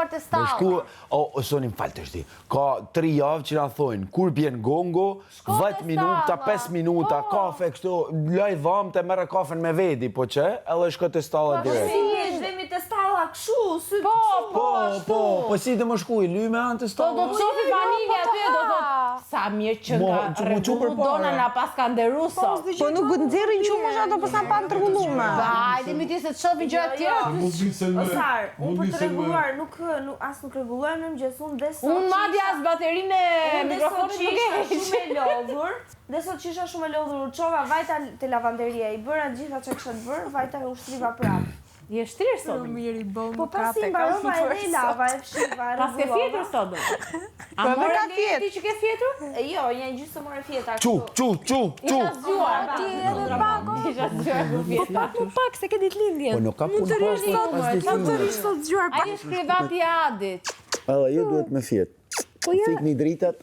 shkuar te stalla. Sonin falë të shti. Ka 3 javë që na thonë, kur bjen gongo, 10 minuta, 5 minuta, kafe, kështu, laj dhamë të merre kafen me vedi, po që, edhe shko te stalla direkt. Vemi te stalla këshu, sy Po si të më shkuj, luj me anë të stalla. Do të shofi familja aty, do thot, sa mirë që nga rregullu dona na pas ka nderu sot. Po nuk nxjerrin qumë ato po sa pa rregulluar. Hajde mi ti se të shofi gjëra të tjera. Osar, unë për të rregulluar nuk rregulluar në mëngjes, unë dhe sot. Unë madje as baterinë e mikrofonit nuk e heq. Shumë e lodhur. Dhe sot që isha shumë e lodhur, u çova vajta te lavanderia, i bëra gjitha çka kisha të bërë, vajta u shtriva prapë. Je shtirë sot. Po pasi mbarova e lava, e fshiva, pas ke fjetur sot do. A morë ti që ke fjetur? Jo, një gjysmë morë fjeta. Çu. Isha zgjuar. Ti edhe pak. Isha zgjuar për fjeta. Po pak se ke ditëlindjen. Po nuk ka punë pas Sot sot zgjuar pak. Ai është krevati i Adit. Edhe ju duhet me fjet. Po ja. Fikni dritat.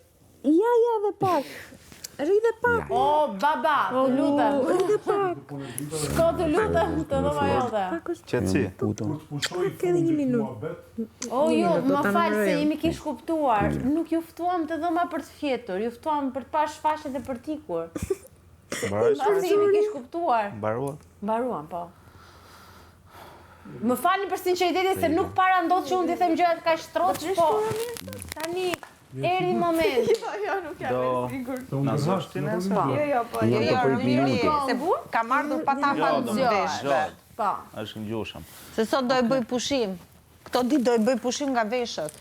Ja dhe pak. Rri pak. O, baba, të lutem. Rri pak. Shko të lutem të dhoma jote. Qetësi. Edhe 1 minutë. O, jo, më falë se jemi kish kuptuar. Nuk ju ftuam të dhoma për të fjetur, ju ftuam për të parë shfaqjet e për tikur. Pasi jemi kish kuptuar. Mbaruan, po. Më falni për sinqeritetin se nuk para ndodh që unë t'i them gjërat kaq shtroç, po tani eri moment. Jo, nuk jam e sigurt. Na zosh ti nëse? Jo, po. Se ka marrë pa ta vesh. Po. Është ngjushëm. Se sot do e bëj pushim. Këto ditë do e bëj pushim nga veshët.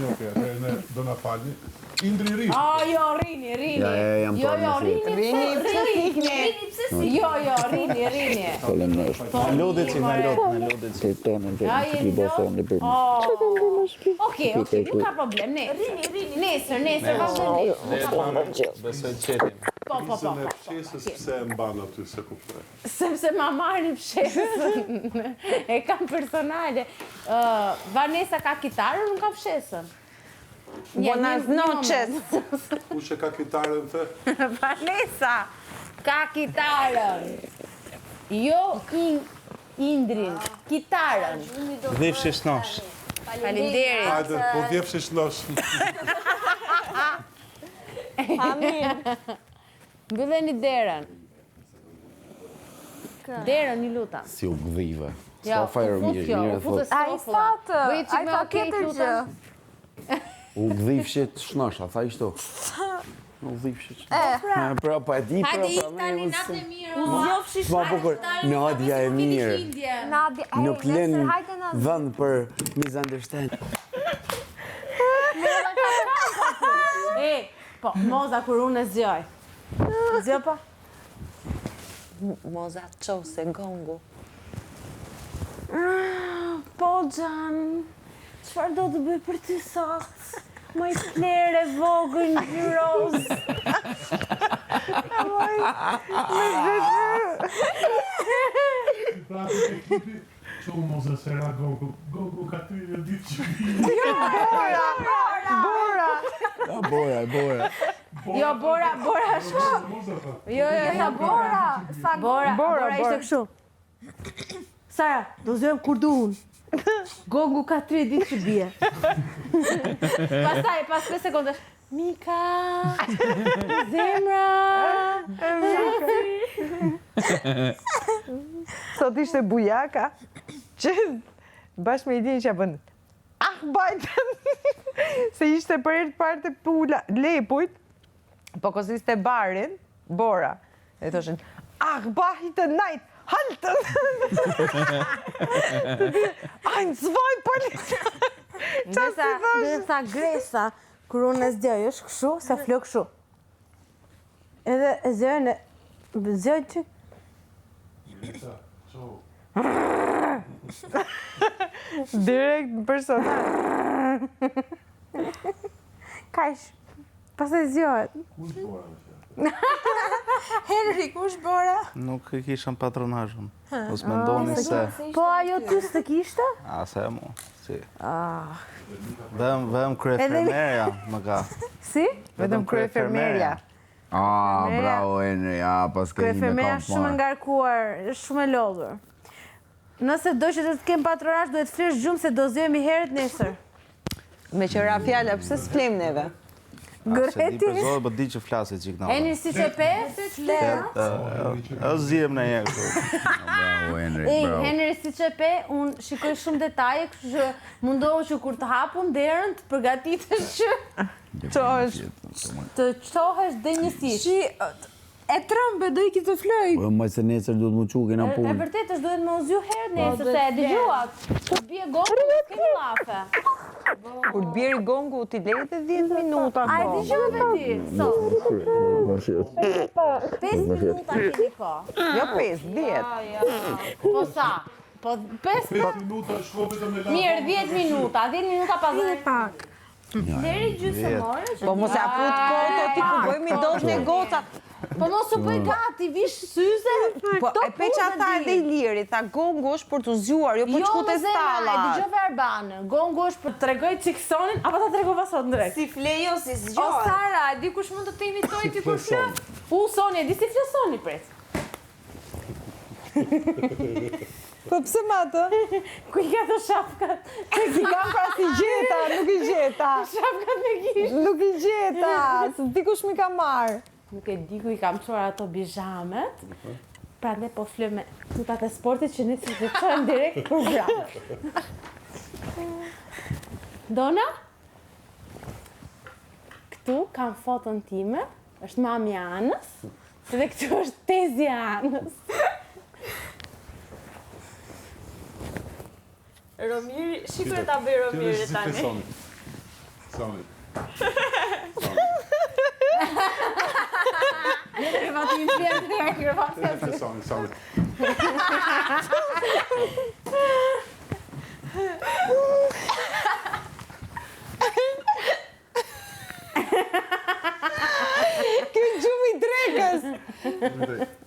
Jo, ne do na falni. Indri ri. Jo, rini. jam Jo, rini. Na lodhet si, na lodhet si. Okej, nuk ka problem, nesër, vazhdoni. Besoj qetim. Po. Isën e fshesës pse e mban aty se kuptoj. Sepse ma marrin fshesën. E kam personale. Vanessa ka kitarën, unë ka fshesën. Buenas noches. Kush e ka kitarën the? Vanessa ka kitarën. Jo Indrin, kitarën. Dhifshi shnosh. Faleminderit. Hajde, po vjefshi shnosh. Amin. Mbylleni derën. Derën i lutam. Si u gdhive. Ja, Sa fajrë mirë thot. Ai fatë. Bëj çik me okay lutam. U gdhifshit shnosh, a tha ishto. U gdhifshit shnosh. Pra, pa e di, Hajde tani natë e mirë. Zgjofshi Ma bukur, Nadia e mirë. Nadia. Nuk len vend për misunderstanding. Po, moza kur unë e zgjoj. Zgjoj po? Moza çau se gongu. Po, Gjan, çfarë do të bëj për ty sot? Moj flerë e vogël ngjyros. Çu moza sera gogu. Gogu ka ty e ditë që Bora. Jo, Bora shumë. Jo, Bora ishte kështu. Sara, do zëjmë kur du unë. Gongu ka 3 ditë që bie. Pastaj, pas 5 sekondash, Mika, zemra. Sot ishte bujaka që bashkë me idin që bën bajtën se ishte për herë të parë të pula lepujt, po kosiste barin, Bora. E thoshin, bajtën najt, haltën! Ajnë zvoj policia! Qa si thosh? Dhe tha Gresa, kur unë e zgjoj, është këshu, se flë këshu. Edhe e zgjoj që... Direkt në personal. Kajsh, pas e zgjojët. Henry, kush Bora? Nuk e kishëm patronazhën. Mos mendoni se... Po ajo ty së kishte? Se mu, si. Vëm kryefermerja më ka. Si? Vetëm kryefermerja. Bravo, Henry, pas ke një me Kryefermerja kam shumë ngarkuar, shumë e lodhur. Nëse do që të kem patronazh, duhet flesh gjumë se do zgjojmë herët nesër. Me qëra fjalla, pëse s'flim neve? Se di përzohet, po di që flasit që këna. Eni si që pe? E zjem në e kështu. Bravo, Henry, Ej, bravo. Henry si që pe, unë shikoj shumë detaje, kështu që mundohu që kur të hapun derën, të përgatitesh që të qohesh dhe njësisht. E trëmbe, do i ki të floj. Po më se nesër duhet më çu kena E punë. vërtet është duhet më u zju herë nesër, se e dëgjuat. Kur bie gongu, s'kemi llafe. Kur bjeri gongu, ti lejte 10 minuta. A e dëgjove ti? Sot. 5 minuta kemi ko. Jo 5, 10. Po sa? Po 5 minuta shko vetëm me lavë. Mirë, 10 minuta, 10 minuta pas dhe Pak. deri gjysmore. Po mos e afrut koto, ti ku bëjmë dot në gocat. Po mos u bëj gati, vish syze. Po e peqa tha edhe i liri, tha gongu është për të zgjuar, jo për të shkute e stalla. dëgjove Arbanë. Gongu është për të tregoj Çiksonin, apo ta tregova sot në drejt? Si flejo, si O zgjohet. Sara, e di kush mund të të imitoj ti kur fle? Soni, e di si fle Soni, pres. Po pse ma të? Ku i ka të shafkat? Si kam pra si gjeta, nuk i gjeta. Shafkat me gish. Nuk i gjeta, se di kush mi ka marrë. Nuk e di ku i kam çuar ato bijamet. Prandaj po fle me tutat e sportit që ne si të çojmë direkt program. Dona? Këtu kam foton time, është mami e Anës, dhe këtu është tezi e Anës. Romiri, shikoj ta bëj Romiri tani. Soni. Krevati më vjen, krevati. Soni. Kjo gjumi drekës.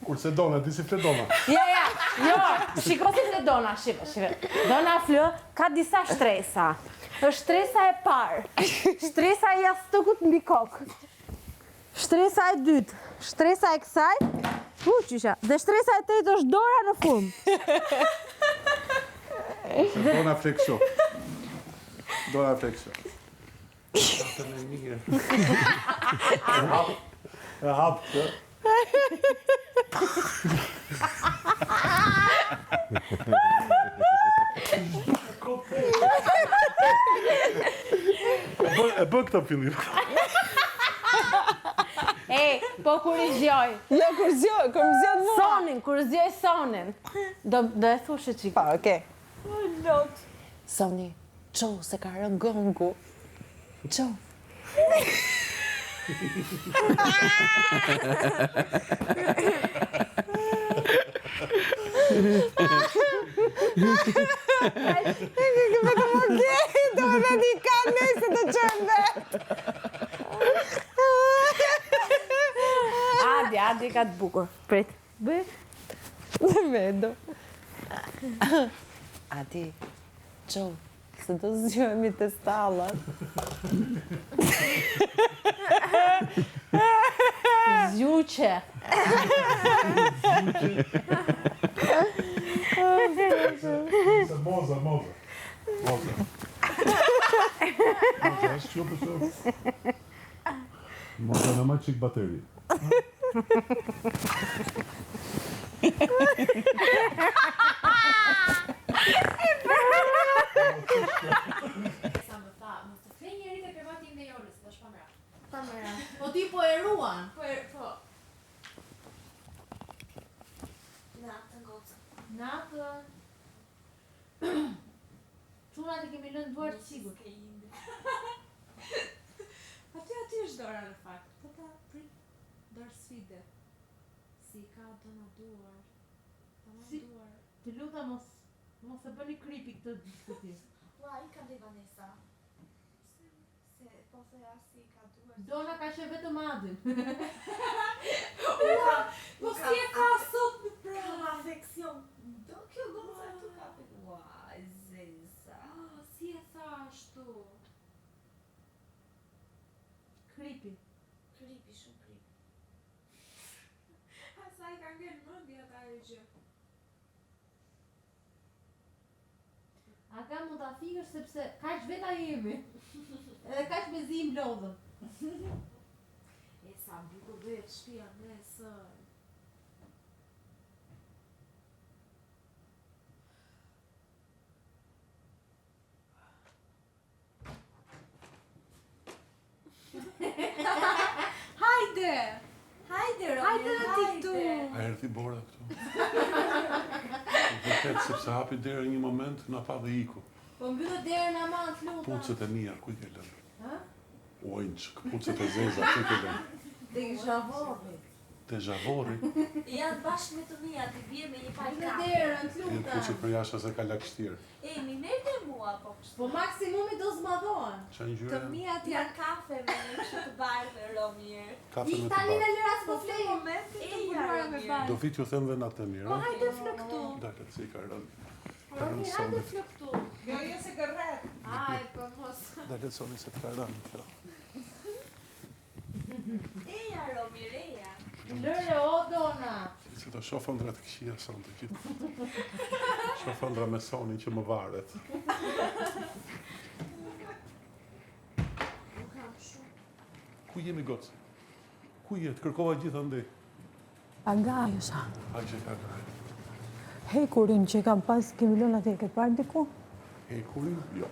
Kurse Dona, di si fle Dona. Jo, shiko si fle Dona, shiko. Dona flë ka disa shtresa. Është shtresa e parë, shtresa e jastëkut mbi kokë, shtresa e dytë, shtresa e kësaj, qysha, dhe shtresa e tretë është dora në fund. Dona fle kështu. Dona fle kështu. E hap të. E bë këtë fillim. Po kur i zjoj. Jo, kur zjot mua. Sonin, kur zjoj Sonin. Do e thushe qikë. Pa, okej. Soni, qo, se ka rënë gongu. Qo. Do me di ka nëse të qëmbe. Adi ka të bukur. Prit. Bëj. Vedo. Adi, qo, se do zgjohemi të stallat. Zjuqe. Moza. Moza, është që për shumë. Moza në ma qik bateri. Po ti po e ruan. Natën. Çunat i kemi lënë duart sigur. Aty është dora në fakt. Po ta prit dorë sfide. Si ka dona duar. Si të luta mos e bëni kripi këtë diskutim. Ua, i ka dhe Vanessa. Se po thëja si ka duar. Dona ka qenë vetëm Adin. Po si e ka sot në pra? Ka afeksion. Do kjo goca e tu ka afeksion. Ua, zeza. Si e tha ashtu? Kripi. Kripi, shumë kripi. Asa i ka ngell mëndja ta e gjë. A ka mund ta fikësh sepse kaq veta jemi. Edhe kaq me zi mblodhëm. E sa bukur bëhet shtëpia nesër. Hajde! Hajde, Romi, hajde! A erdhi Bora këtu? Vërtet, sepse hapi derën një moment, na pa dhe iku. Po mbyllë derën ama të lutem. Pucët e mia, ku I ke lënë? Ha? Ojnçk, pucët e zeza, ku I ke lënë? Te zhavori. Te zhavori, Janë bashkë me të mia, ti bie me një palë Mbyllë kafe. derën, të e lutem. pucët për jashtë se ka lakështirë. Mi merrte mua po kështu. Po maksimumi do zmadhohen. Qa një Të gjyre? mia ti janë kafe me një kështu të bardhë, Romier. Kafe me të Tani në bardhë. lëras po Po flej. momente të punuara me bardhë. Do vit ju them dhe natë mirë, Po a? hajde flë këtu. Dalet si ka rënë. Romi, hajde flë këtu. Jo se gërret. Aj, po mos. Dalet soni se të ka rënë. kjo. Eja, Romier, eja. Lëre o dona. Se të shofa ndra të këshia sonë të gjithë. Shofa ndra me sonin që më varet. Ku jemi gocë? Ku jetë? Kërkova gjithë ndë. Agaju sa. A që ka gajë? Hekurin që kam pas kemi lënë atë e ke parë diku? Hekurin? Jo.